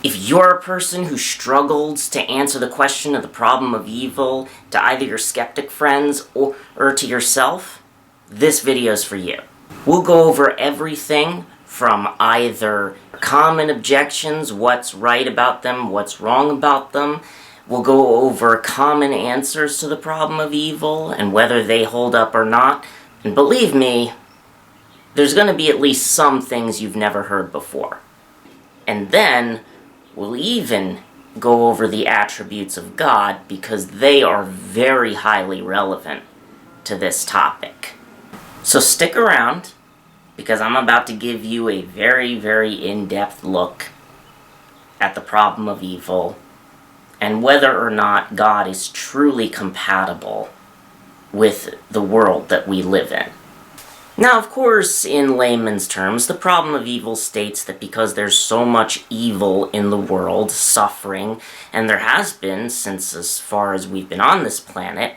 If you're a person who struggles to answer the question of the problem of evil to either your skeptic friends or to yourself, this video is for you. We'll go over everything from either common objections, what's right about them, what's wrong about them. We'll go over common answers to the problem of evil and whether they hold up or not. And believe me, there's going to be at least some things you've never heard before. And then we'll even go over the attributes of God because they are very highly relevant to this topic. So stick around, because I'm about to give you a very, very in-depth look at the problem of evil and whether or not God is truly compatible with the world that we live in. Now, of course, in layman's terms, the problem of evil states that because there's so much evil in the world, suffering, and there has been since as far as we've been on this planet,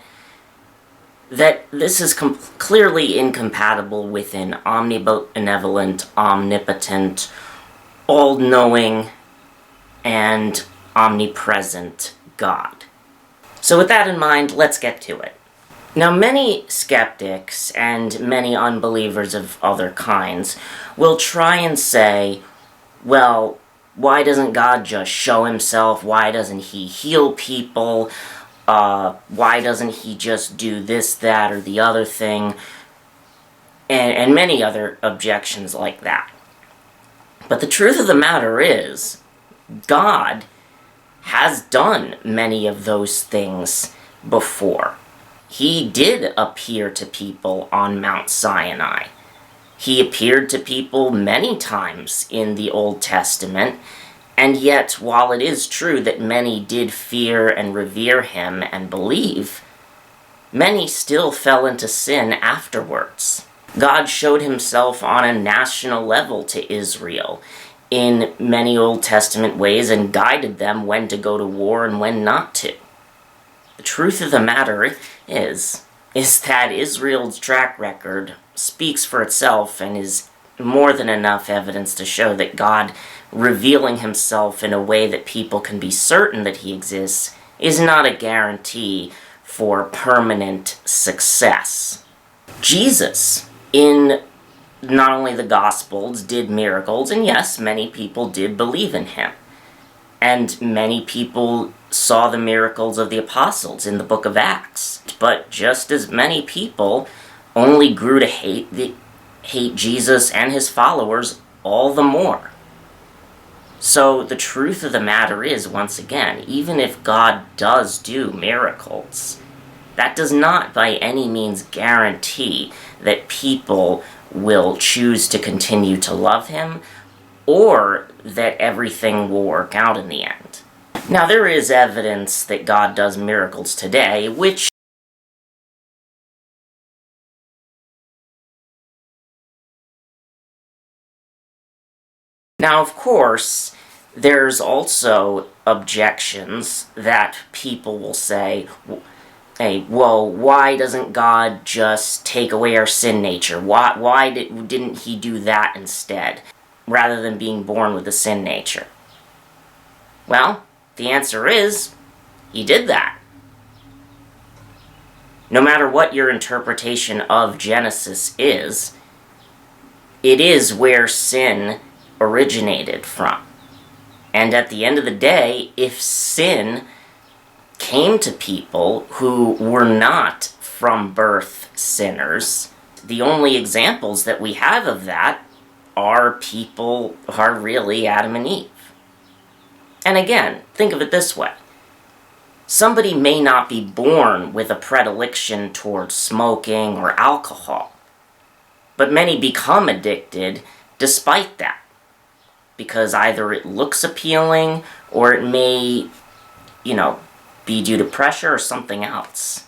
that this is clearly incompatible with an omnibenevolent, omnipotent, all-knowing, and omnipresent God. So with that in mind, let's get to it. Now, many skeptics and many unbelievers of other kinds will try and say, well, why doesn't God just show himself? Why doesn't he heal people? Why doesn't he just do this, that, or the other thing? And many other objections like that. But the truth of the matter is, God has done many of those things before. He did appear to people on Mount Sinai. He appeared to people many times in the Old Testament, and yet, while it is true that many did fear and revere him and believe, many still fell into sin afterwards. God showed himself on a national level to Israel in many Old Testament ways and guided them when to go to war and when not to. The truth of the matter is that Israel's track record speaks for itself and is more than enough evidence to show that God revealing himself in a way that people can be certain that he exists is not a guarantee for permanent success. Jesus, in not only the Gospels, did miracles, and yes, many people did believe in him. And many people saw the miracles of the apostles in the book of Acts. But just as many people only grew to hate Jesus and his followers all the more. So the truth of the matter is, once again, even if God does do miracles, that does not by any means guarantee that people will choose to continue to love him or that everything will work out in the end. Now, there is evidence that God does miracles today, which now, of course, there's also objections that people will say, hey, well, why doesn't God just take away our sin nature? Why didn't he do that instead, rather than being born with a sin nature? Well, the answer is, he did that. No matter what your interpretation of Genesis is, it is where sin originated from. And at the end of the day, if sin came to people who were not from birth sinners, the only examples that we have of that are really Adam and Eve. And again, think of it this way. Somebody may not be born with a predilection towards smoking or alcohol, but many become addicted despite that, because either it looks appealing or it may, be due to pressure or something else.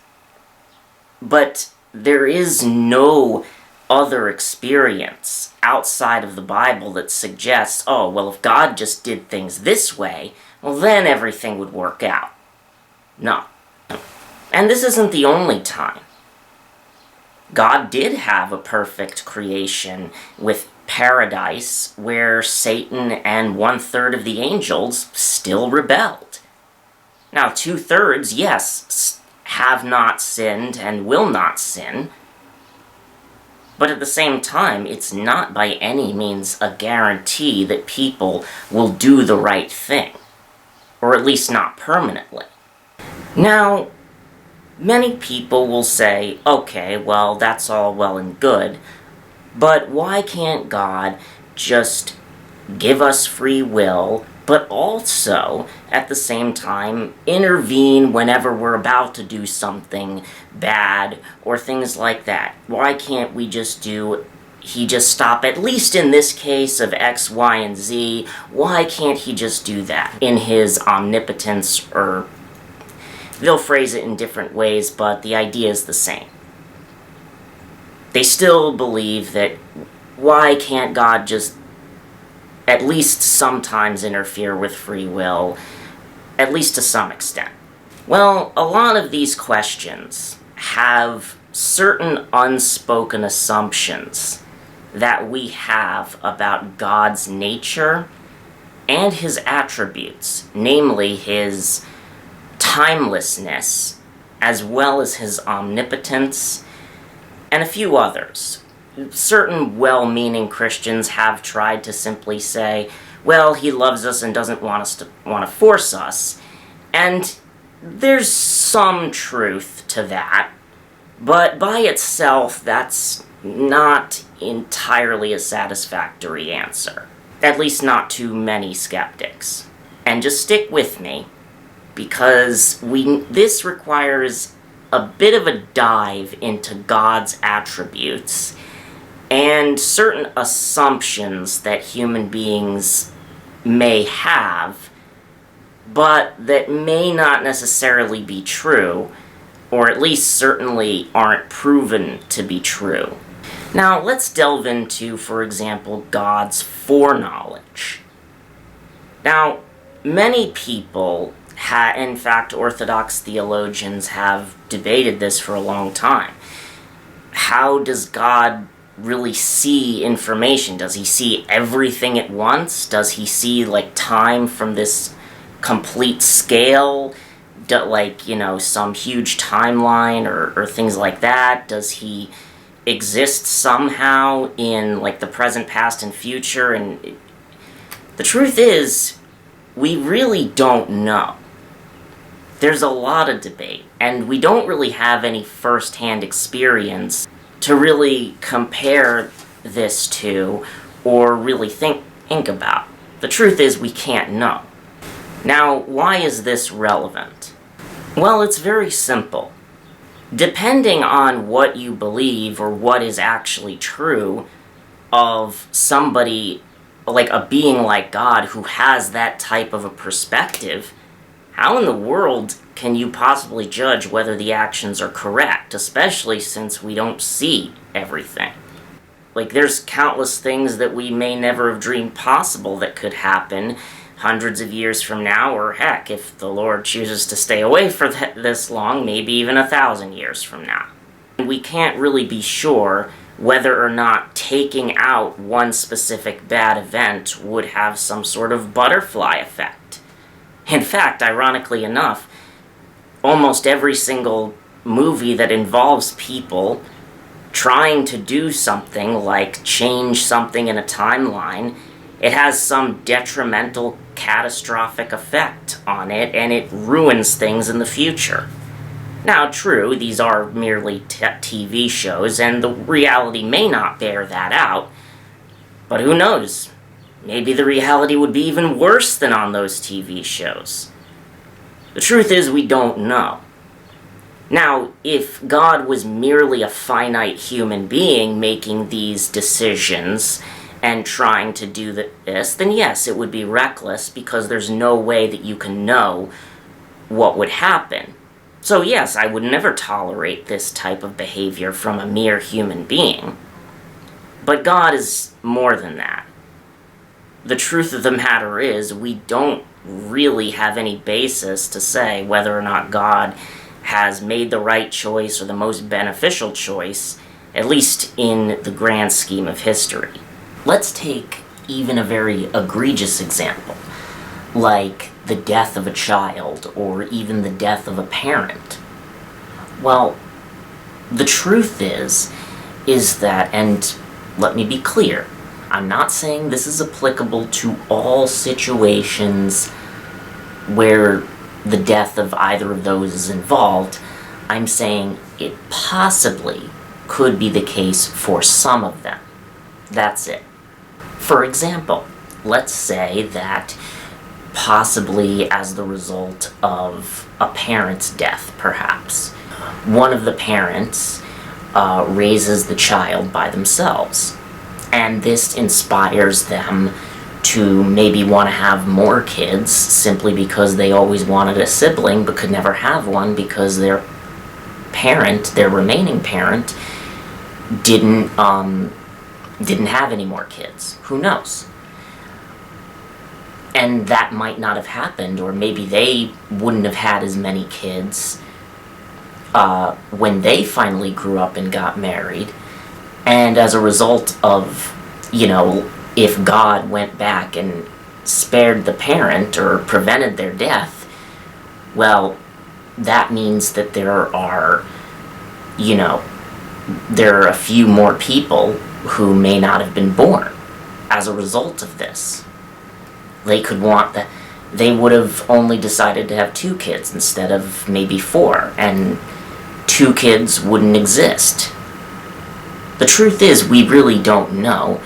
But there is no other experience outside of the Bible that suggests, oh, well, if God just did things this way, well, then everything would work out. No. And this isn't the only time. God did have a perfect creation with paradise where Satan and 1/3 of the angels still rebelled. Now, 2/3, yes, have not sinned and will not sin, but at the same time, it's not by any means a guarantee that people will do the right thing, or at least not permanently. Now, many people will say, okay, well, that's all well and good, but why can't God just give us free will, but also, at the same time, intervene whenever we're about to do something bad, or things like that? Why can't he just stop, at least in this case of X, Y, and Z, why can't he just do that in his omnipotence? Or they'll phrase it in different ways, but the idea is the same. They still believe that why can't God just at least sometimes interfere with free will, at least to some extent? Well, a lot of these questions have certain unspoken assumptions that we have about God's nature and his attributes, namely his timelessness, as well as his omnipotence, and a few others. Certain well-meaning Christians have tried to simply say, well, he loves us and doesn't want to force us, and there's some truth to that, but by itself, that's not entirely a satisfactory answer, at least not to many skeptics. And just stick with me, because this requires a bit of a dive into God's attributes and certain assumptions that human beings may have, but that may not necessarily be true, or at least certainly aren't proven to be true. Now, let's delve into, for example, God's foreknowledge. Now, many people, in fact, Orthodox theologians have debated this for a long time. How does God really see information? Does he see everything at once? Does he see, time from this complete scale? Some huge timeline or things like that? Does he exist somehow in, the present, past, and future? And the truth is, we really don't know. There's a lot of debate, and we don't really have any first-hand experience to really compare this to or really think about. The truth is, we can't know. Now, why is this relevant? Well, it's very simple. Depending on what you believe or what is actually true of somebody, like a being like God who has that type of a perspective, how in the world can you possibly judge whether the actions are correct, especially since we don't see everything? There's countless things that we may never have dreamed possible that could happen hundreds of years from now, or heck, if the Lord chooses to stay away for this long, maybe even 1,000 years from now. We can't really be sure whether or not taking out one specific bad event would have some sort of butterfly effect. In fact, ironically enough, almost every single movie that involves people trying to do something like change something in a timeline, it has some detrimental, catastrophic effect on it, and it ruins things in the future. Now, true, these are merely TV shows, and the reality may not bear that out, but who knows? Maybe the reality would be even worse than on those TV shows. The truth is, we don't know. Now, if God was merely a finite human being making these decisions and trying to do this, then yes, it would be reckless, because there's no way that you can know what would happen. So yes, I would never tolerate this type of behavior from a mere human being. But God is more than that. The truth of the matter is, we don't really have any basis to say whether or not God has made the right choice or the most beneficial choice, at least in the grand scheme of history. Let's take even a very egregious example, like the death of a child or even the death of a parent. Well, the truth is that, and let me be clear, I'm not saying this is applicable to all situations where the death of either of those is involved. I'm saying it possibly could be the case for some of them. That's it. For example, let's say that possibly as the result of a parent's death, perhaps, one of the parents raises the child by themselves, and this inspires them to maybe want to have more kids simply because they always wanted a sibling but could never have one because their remaining parent, didn't have any more kids. Who knows? And that might not have happened, or maybe they wouldn't have had as many kids when they finally grew up and got married. And as a result of, if God went back and spared the parent or prevented their death, well, that means that there are a few more people who may not have been born as a result of this. They would have only decided to have 2 kids instead of maybe 4, and 2 kids wouldn't exist. The truth is, we really don't know,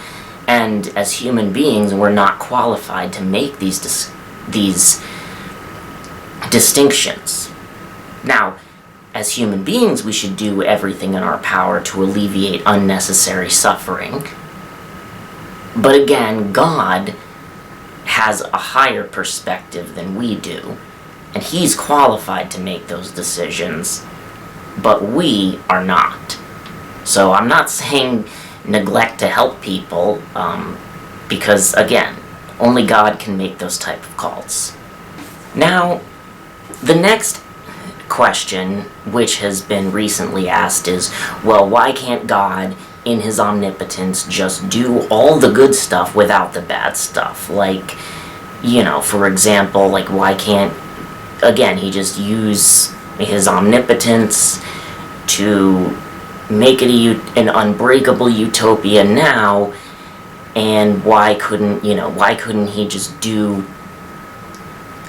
and as human beings, we're not qualified to make these distinctions. Now, as human beings, we should do everything in our power to alleviate unnecessary suffering. But again, God has a higher perspective than we do, and He's qualified to make those decisions, but we are not. So I'm not saying neglect to help people, because again, only God can make those type of calls. Now, the next question, which has been recently asked, is, well, why can't God, in His omnipotence, just do all the good stuff without the bad stuff? Like, for example, why can't, again, He just use His omnipotence to make it an unbreakable utopia now, and why couldn't He just do,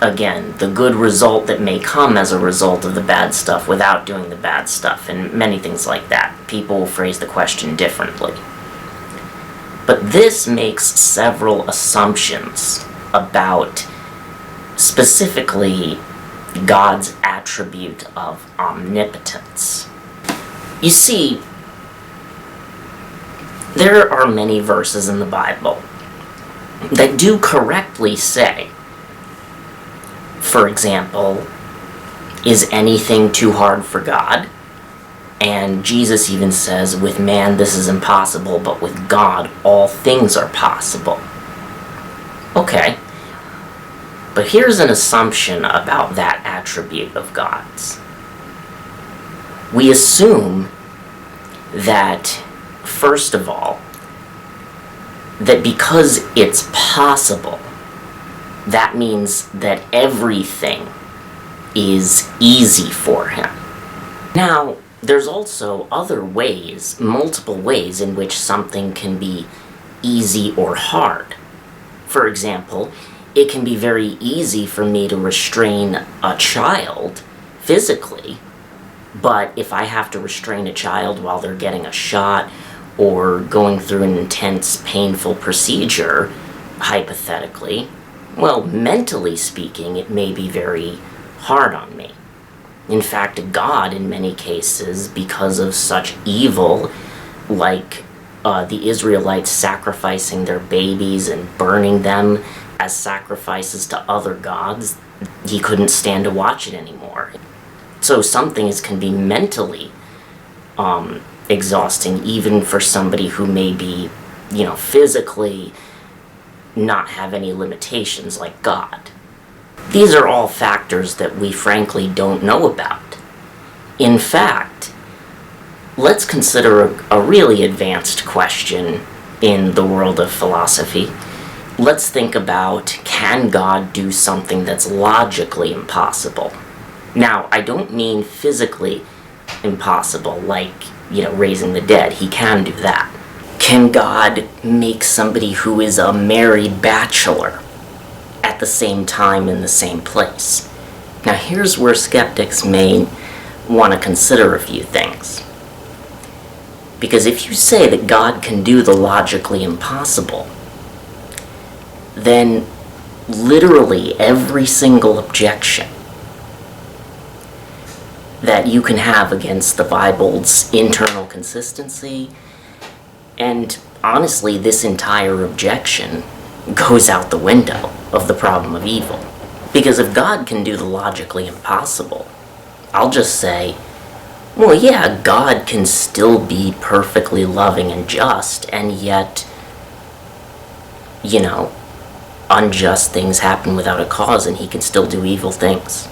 again, the good result that may come as a result of the bad stuff without doing the bad stuff, and many things like that. People will phrase the question differently. But this makes several assumptions about specifically God's attribute of omnipotence. You see, there are many verses in the Bible that do correctly say, for example, is anything too hard for God? And Jesus even says, with man this is impossible, but with God all things are possible. Okay, but here's an assumption about that attribute of God's. We assume that, first of all, that because it's possible, that means that everything is easy for Him. Now, there's also other ways, multiple ways, in which something can be easy or hard. For example, it can be very easy for me to restrain a child physically, but if I have to restrain a child while they're getting a shot or going through an intense, painful procedure, hypothetically, well, mentally speaking, it may be very hard on me. In fact, God, in many cases, because of such evil, like the Israelites sacrificing their babies and burning them as sacrifices to other gods, He couldn't stand to watch it anymore. So some things can be mentally exhausting, even for somebody who may be, physically not have any limitations like God. These are all factors that we frankly don't know about. In fact, let's consider a really advanced question in the world of philosophy. Let's think about, can God do something that's logically impossible? Now, I don't mean physically impossible, like, raising the dead. He can do that. Can God make somebody who is a married bachelor at the same time in the same place? Now, here's where skeptics may want to consider a few things. Because if you say that God can do the logically impossible, then literally every single objection that you can have against the Bible's internal consistency, and honestly, this entire objection goes out the window of the problem of evil. Because if God can do the logically impossible, I'll just say, well, yeah, God can still be perfectly loving and just, and yet, unjust things happen without a cause, and he can still do evil things.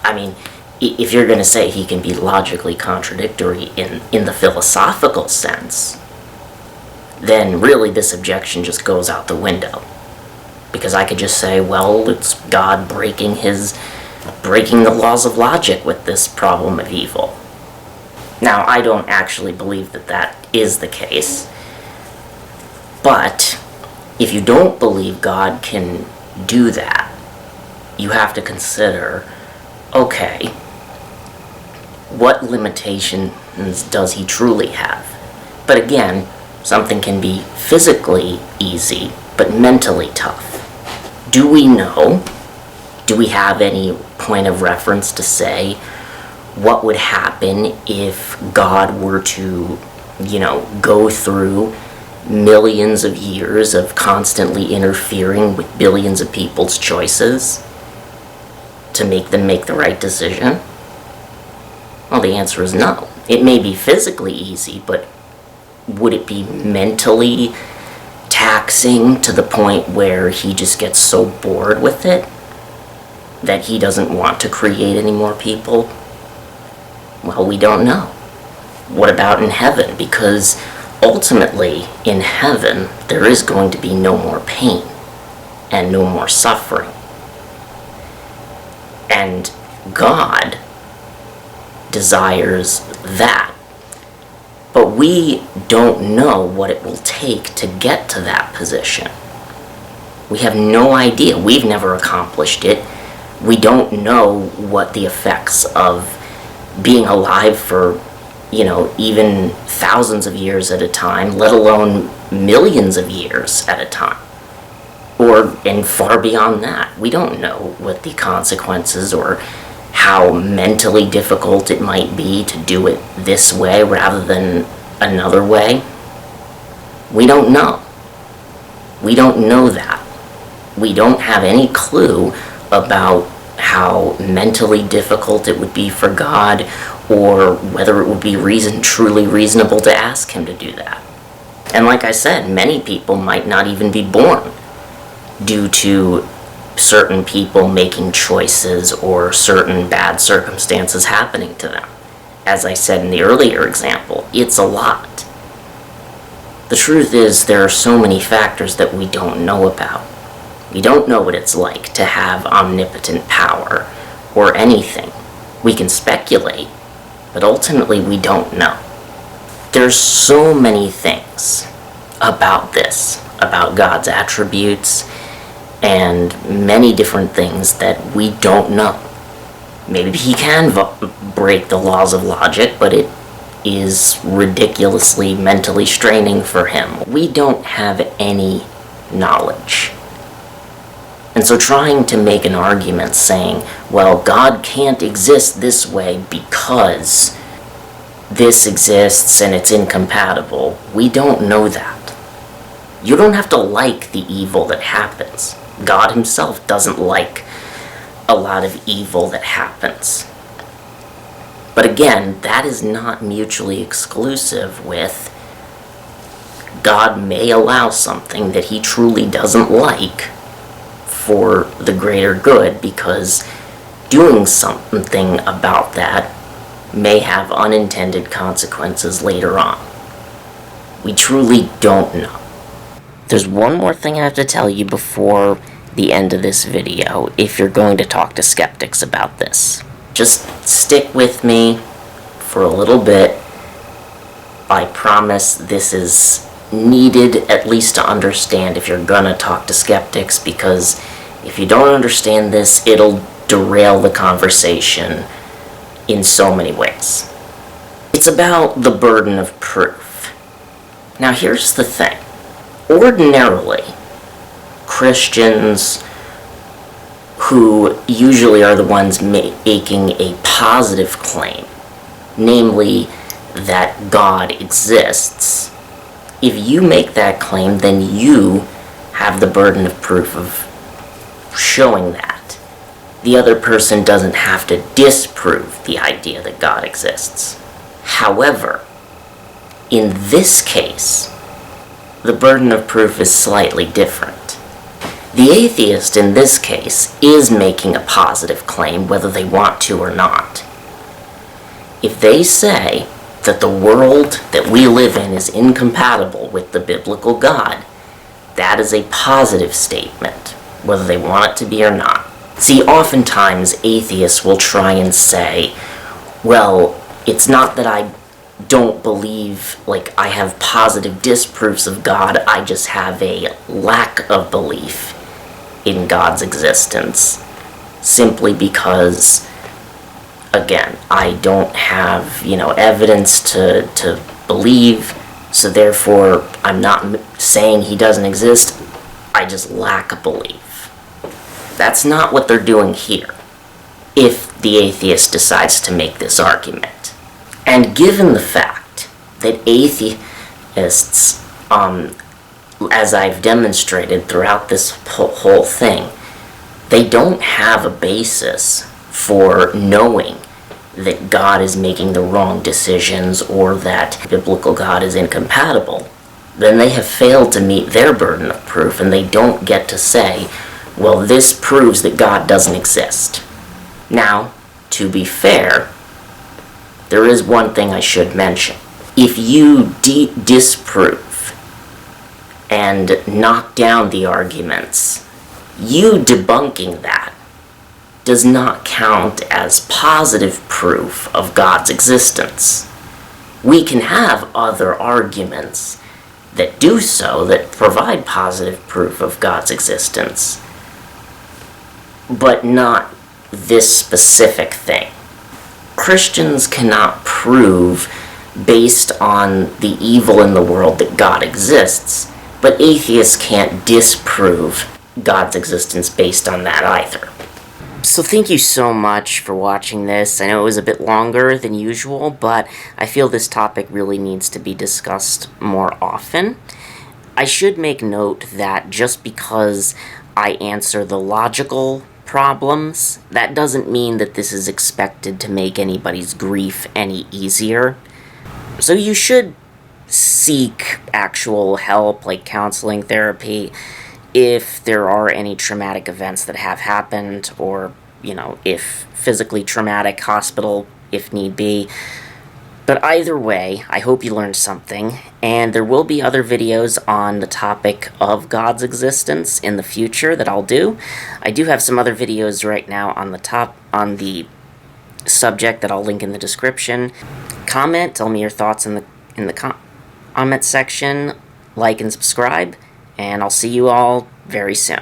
I mean, if you're going to say he can be logically contradictory in the philosophical sense, then really this objection just goes out the window. Because I could just say, well, it's God breaking the laws of logic with this problem of evil. Now, I don't actually believe that that is the case. But if you don't believe God can do that, you have to consider, okay, what limitations does he truly have? But again, something can be physically easy, but mentally tough. Do we know? Do we have any point of reference to say what would happen if God were to, go through millions of years of constantly interfering with billions of people's choices to make them make the right decision? Well, the answer is no. It may be physically easy, but would it be mentally taxing to the point where he just gets so bored with it that he doesn't want to create any more people? Well, we don't know. What about in heaven? Because ultimately, in heaven, there is going to be no more pain and no more suffering. And God desires that. But we don't know what it will take to get to that position. We have no idea. We've never accomplished it. We don't know what the effects of being alive for, even thousands of years at a time, let alone millions of years at a time. And far beyond that. We don't know what the consequences or how mentally difficult it might be to do it this way rather than another way. We don't know. We don't know that. We don't have any clue about how mentally difficult it would be for God, or whether it would be truly reasonable to ask him to do that. And like I said, many people might not even be born due to certain people making choices or certain bad circumstances happening to them. As I said in the earlier example, it's a lot. The truth is, there are so many factors that we don't know about. We don't know what it's like to have omnipotent power or anything. We can speculate, but ultimately we don't know. There's so many things about this, about God's attributes, and many different things that we don't know. Maybe he can break the laws of logic, but it is ridiculously mentally straining for him. We don't have any knowledge. And so trying to make an argument saying, well, God can't exist this way because this exists and it's incompatible, we don't know that. You don't have to like the evil that happens. God himself doesn't like a lot of evil that happens. But again, that is not mutually exclusive with God may allow something that he truly doesn't like for the greater good, because doing something about that may have unintended consequences later on. We truly don't know. There's one more thing I have to tell you before the end of this video, if you're going to talk to skeptics about this. Just stick with me for a little bit. I promise this is needed at least to understand if you're gonna talk to skeptics, because if you don't understand this, it'll derail the conversation in so many ways. It's about the burden of proof. Now here's the thing. Ordinarily, Christians, who usually are the ones making a positive claim, namely that God exists, if you make that claim, then you have the burden of proof of showing that. The other person doesn't have to disprove the idea that God exists. However, in this case, the burden of proof is slightly different. The atheist in this case is making a positive claim whether they want to or not. If they say that the world that we live in is incompatible with the biblical God, that is a positive statement, whether they want it to be or not. See, oftentimes atheists will try and say, well, it's not that I don't believe, like, I have positive disproofs of God, I just have a lack of belief in God's existence, simply because, again, I don't have, evidence to believe, so therefore I'm not saying he doesn't exist, I just lack a belief. That's not what they're doing here, if the atheist decides to make this argument. And given the fact that atheists, as I've demonstrated throughout this whole thing, they don't have a basis for knowing that God is making the wrong decisions or that biblical God is incompatible, then they have failed to meet their burden of proof, and they don't get to say, well, this proves that God doesn't exist. Now, to be fair, there is one thing I should mention. If you disprove and knock down the arguments, you debunking that does not count as positive proof of God's existence. We can have other arguments that do so, that provide positive proof of God's existence, but not this specific thing. Christians cannot prove, based on the evil in the world, that God exists, but atheists can't disprove God's existence based on that either. So thank you so much for watching this. I know it was a bit longer than usual, but I feel this topic really needs to be discussed more often. I should make note that just because I answer the logical problems, that doesn't mean that this is expected to make anybody's grief any easier. So you should seek actual help, like counseling, therapy, if there are any traumatic events that have happened, or, if physically traumatic, hospital if need be. But either way, I hope you learned something, and there will be other videos on the topic of God's existence in the future that I'll do. I do have some other videos right now on the subject that I'll link in the description. Comment, tell me your thoughts in the comment section, like and subscribe, and I'll see you all very soon.